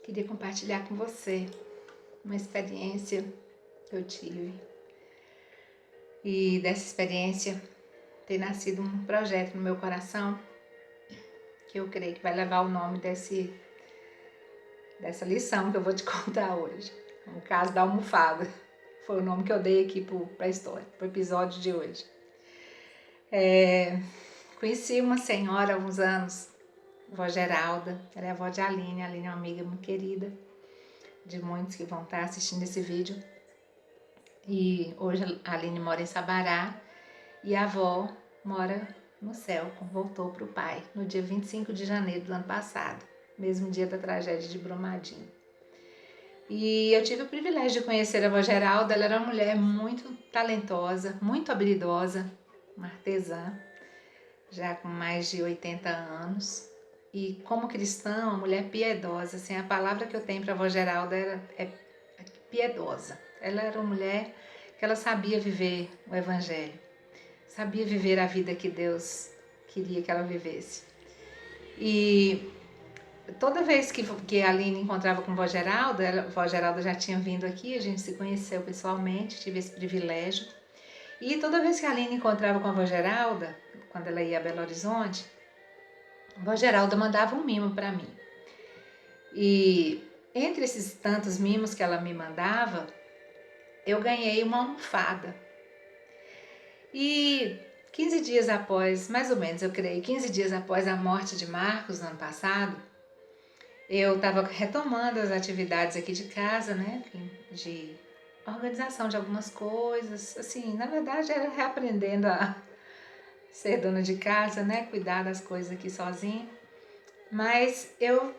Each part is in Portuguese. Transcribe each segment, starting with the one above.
Queria compartilhar com você uma experiência que eu tive. E dessa experiência tem nascido um projeto no meu coração que eu creio que vai levar o nome dessa lição que eu vou te contar hoje. No caso da almofada. Foi o nome que eu dei aqui para a história, para o episódio de hoje. Conheci uma senhora há uns anos, vó Geralda. Ela é a avó de Aline. A Aline é uma amiga muito querida, de muitos que vão estar assistindo esse vídeo. E hoje a Aline mora em Sabará e a avó mora no céu, voltou para o pai no dia 25 de janeiro do ano passado, mesmo dia da tragédia de Brumadinho. E eu tive o privilégio de conhecer a avó Geralda. Ela era uma mulher muito talentosa, muito habilidosa, uma artesã, já com mais de 80 anos. E como cristã, uma mulher piedosa. Assim, a palavra que eu tenho para a avó Geralda é piedosa. Ela era uma mulher que ela sabia viver o evangelho, sabia viver a vida que Deus queria que ela vivesse. E toda vez que a Aline encontrava com a vó Geralda já tinha vindo aqui, a gente se conheceu pessoalmente, tive esse privilégio. E toda vez que a Aline encontrava com a vó Geralda, quando ela ia a Belo Horizonte, a vó Geralda mandava um mimo para mim. E entre esses tantos mimos que ela me mandava, eu ganhei uma almofada. E 15 dias após, mais ou menos, eu creio, 15 dias após a morte de Marcos no ano passado, eu estava retomando as atividades aqui de casa, né, de organização de algumas coisas, assim, na verdade era reaprendendo a ser dona de casa, né, cuidar das coisas aqui sozinha, mas eu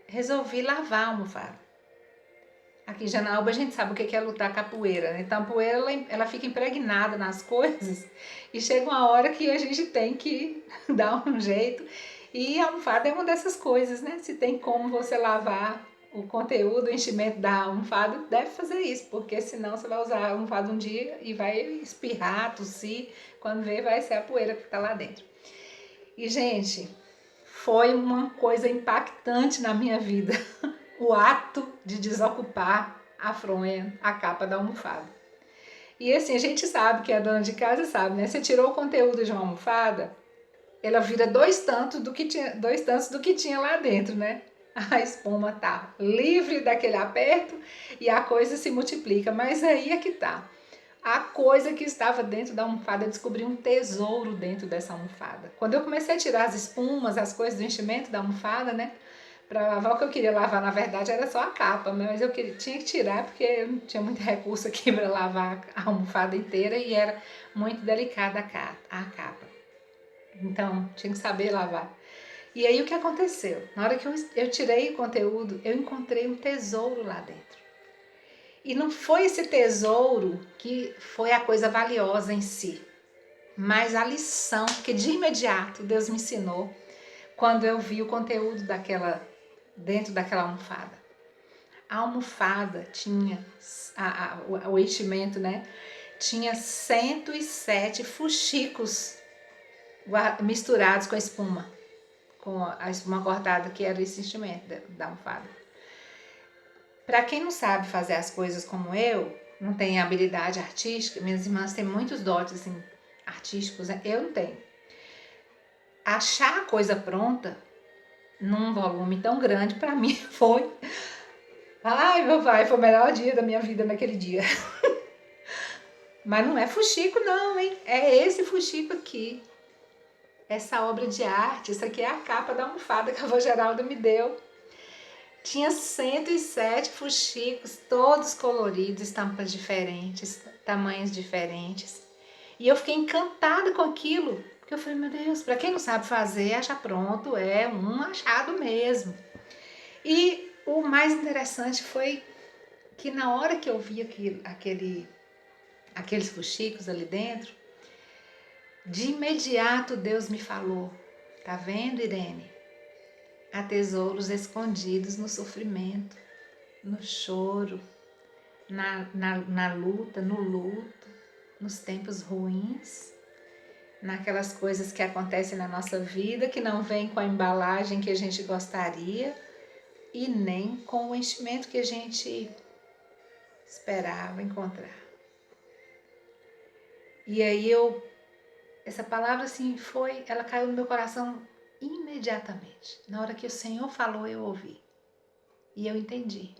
resolvi lavar a almofada. Aqui em Janaúba a gente sabe o que é lutar com a poeira, né? Então a poeira ela fica impregnada nas coisas e chega uma hora que a gente tem que dar um jeito. E a almofada é uma dessas coisas, né? Se tem como você lavar o conteúdo, o enchimento da almofada, deve fazer isso, porque senão você vai usar a almofada um dia e vai espirrar, tossir, quando vê vai ser a poeira que está lá dentro. E gente, foi uma coisa impactante na minha vida. O ato de desocupar a fronha, a capa da almofada. E assim, a gente sabe que a dona de casa sabe, né? Você tirou o conteúdo de uma almofada, ela vira dois tantos do que tinha lá dentro, né? A espuma tá livre daquele aperto e a coisa se multiplica. Mas aí é que tá. A coisa que estava dentro da almofada, eu descobri um tesouro dentro dessa almofada. Quando eu comecei a tirar as espumas, as coisas do enchimento da almofada, né? Para lavar, o que eu queria lavar, na verdade, era só a capa, mas eu tinha que tirar porque eu não tinha muito recurso aqui para lavar a almofada inteira e era muito delicada a capa. Então, tinha que saber lavar. E aí, o que aconteceu? Na hora que eu tirei o conteúdo, eu encontrei um tesouro lá dentro. E não foi esse tesouro que foi a coisa valiosa em si, mas a lição que de imediato Deus me ensinou quando eu vi o conteúdo dentro daquela almofada. A almofada tinha, o enchimento, né? Tinha 107 fuxicos misturados com a espuma cortada, que era esse enchimento da almofada. Para quem não sabe fazer as coisas como eu, não tem habilidade artística, minhas irmãs têm muitos dotes assim, artísticos, né? Eu não tenho. Achar a coisa pronta num volume tão grande, para mim foi... Ai, meu pai, foi o melhor dia da minha vida naquele dia. Mas não é fuxico não, hein? É esse fuxico aqui. Essa obra de arte, isso aqui é a capa da almofada que a avó Geralda me deu. Tinha 107 fuxicos, todos coloridos, estampas diferentes, tamanhos diferentes. E eu fiquei encantada com aquilo, porque eu falei, meu Deus, para quem não sabe fazer, achar pronto é um achado mesmo. E o mais interessante foi que na hora que eu vi aqueles fuxicos ali dentro, de imediato Deus me falou, tá vendo, Irene? Há tesouros escondidos no sofrimento, no choro, na luta, no luto, nos tempos ruins, naquelas coisas que acontecem na nossa vida, que não vêm com a embalagem que a gente gostaria, e nem com o enchimento que a gente esperava encontrar. E aí essa palavra assim ela caiu no meu coração imediatamente. Na hora que o Senhor falou, eu ouvi. E eu entendi.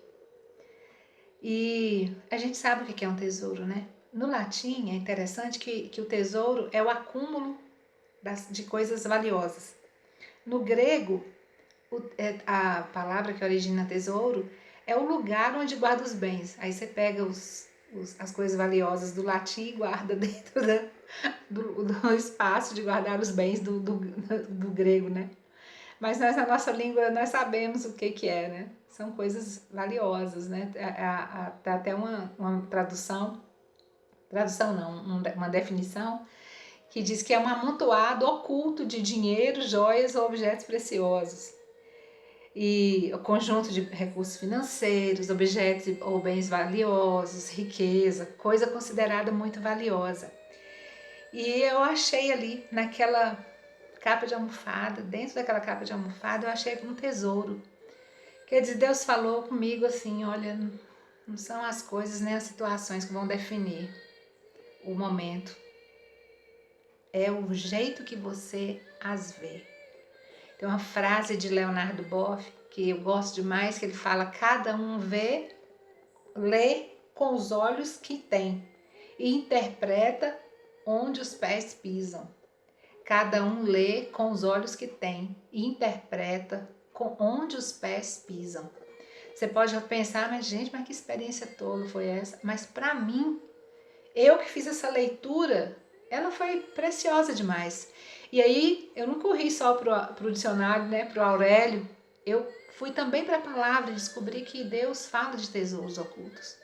E a gente sabe o que é um tesouro, né? No latim é interessante que o tesouro é o acúmulo de coisas valiosas. No grego, a palavra que origina tesouro é o lugar onde guarda os bens. Aí você pega as coisas valiosas do latim e guarda dentro do espaço de guardar os bens do grego, né? Mas nós, na nossa língua, nós sabemos o que é, né? São coisas valiosas, né? Tá até uma tradução não, uma definição, que diz que é um amontoado oculto de dinheiro, joias ou objetos preciosos. E o conjunto de recursos financeiros, objetos ou bens valiosos, riqueza, coisa considerada muito valiosa. E eu achei ali, naquela capa de almofada, dentro daquela capa de almofada, eu achei um tesouro. Quer dizer, Deus falou comigo assim, olha, não são as coisas nem as situações que vão definir o momento. É o jeito que você as vê. Tem uma frase de Leonardo Boff que eu gosto demais, que ele fala: cada um lê com os olhos que tem e interpreta onde os pés pisam. Cada um lê com os olhos que tem e interpreta com onde os pés pisam. Você pode pensar, mas gente, mas que experiência tola foi essa? Mas para mim, eu que fiz essa leitura, ela foi preciosa demais. E aí, eu não corri só pro dicionário, né, pro Aurélio, eu fui também para a palavra e descobri que Deus fala de tesouros ocultos.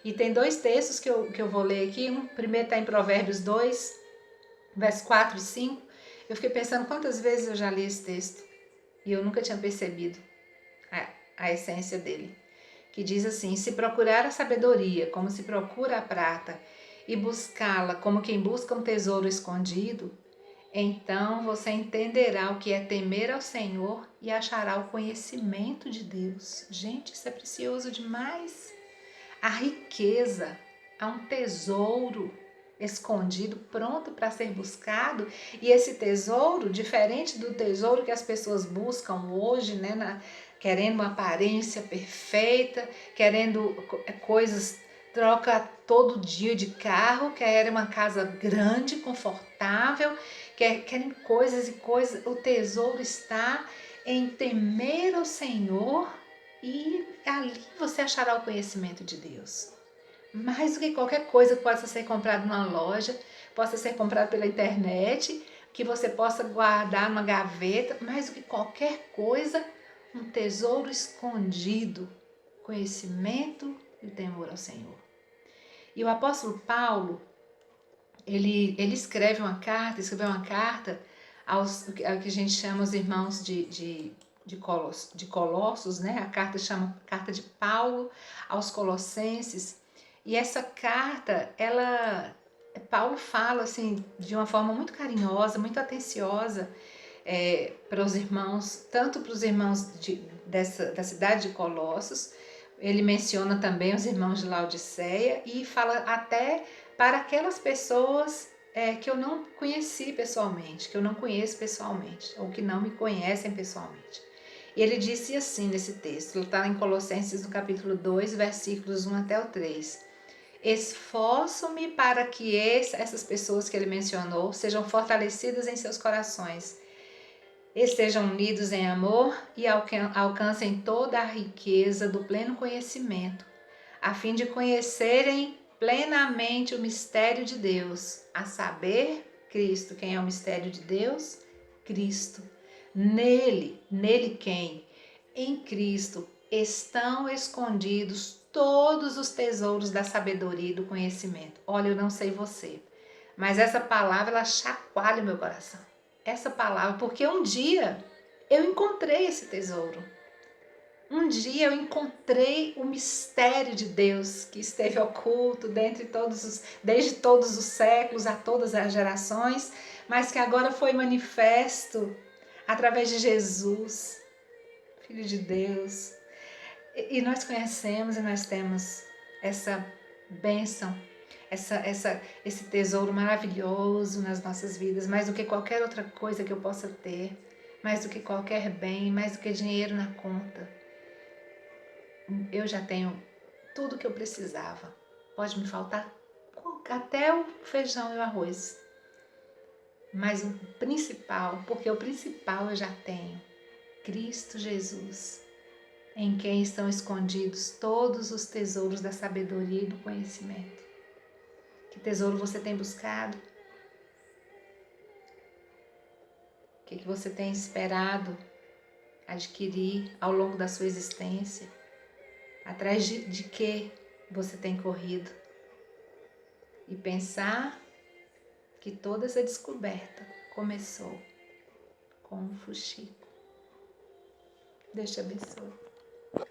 E tem dois textos que eu vou ler aqui. Um primeiro está em Provérbios 2, versos 4 e 5. Eu fiquei pensando quantas vezes eu já li esse texto e eu nunca tinha percebido a essência dele. Que diz assim: se procurar a sabedoria como se procura a prata e buscá-la como quem busca um tesouro escondido, então você entenderá o que é temer ao Senhor e achará o conhecimento de Deus. Gente, isso é precioso demais. A riqueza, há um tesouro escondido, pronto para ser buscado, e esse tesouro, diferente do tesouro que as pessoas buscam hoje, né, querendo uma aparência perfeita, querendo coisas, troca todo dia de carro, querem uma casa grande, confortável, querem coisas e coisas. O tesouro está em temer ao Senhor e ali você achará o conhecimento de Deus. Mais do que qualquer coisa que possa ser comprada numa loja, possa ser comprada pela internet, que você possa guardar numa gaveta, mais do que qualquer coisa, um tesouro escondido, conhecimento e o temor ao Senhor. E o apóstolo Paulo, ele escreveu uma carta ao que a gente chama os irmãos de Colossos, né? A carta chama Carta de Paulo aos Colossenses. E essa carta, Paulo fala assim de uma forma muito carinhosa, muito atenciosa para os irmãos, tanto para os irmãos da cidade de Colossos. Ele menciona também os irmãos de Laodiceia e fala até para aquelas pessoas que eu não conheci pessoalmente, que eu não conheço pessoalmente, ou que não me conhecem pessoalmente. E ele disse assim nesse texto, ele está em Colossenses no capítulo 2, versículos 1 até o 3. Esforço-me para que essas pessoas que ele mencionou sejam fortalecidas em seus corações, estejam unidos em amor e alcancem toda a riqueza do pleno conhecimento, a fim de conhecerem plenamente o mistério de Deus, a saber, Cristo. Quem é o mistério de Deus? Cristo. Nele quem? Em Cristo estão escondidos todos os tesouros da sabedoria e do conhecimento. Olha, eu não sei você, mas essa palavra, ela chacoalha o meu coração. Essa palavra, porque um dia eu encontrei esse tesouro. Um dia eu encontrei o mistério de Deus que esteve oculto desde todos os séculos, a todas as gerações, mas que agora foi manifesto através de Jesus, Filho de Deus, E nós conhecemos e nós temos essa bênção, esse tesouro maravilhoso nas nossas vidas, mais do que qualquer outra coisa que eu possa ter, mais do que qualquer bem, mais do que dinheiro na conta. Eu já tenho tudo o que eu precisava. Pode me faltar até o feijão e o arroz. Mas o principal, porque o principal eu já tenho, Cristo Jesus, em quem estão escondidos todos os tesouros da sabedoria e do conhecimento. Que tesouro você tem buscado? O que você tem esperado adquirir ao longo da sua existência? Atrás de que você tem corrido? E pensar que toda essa descoberta começou com um fuxico. Deus te abençoe.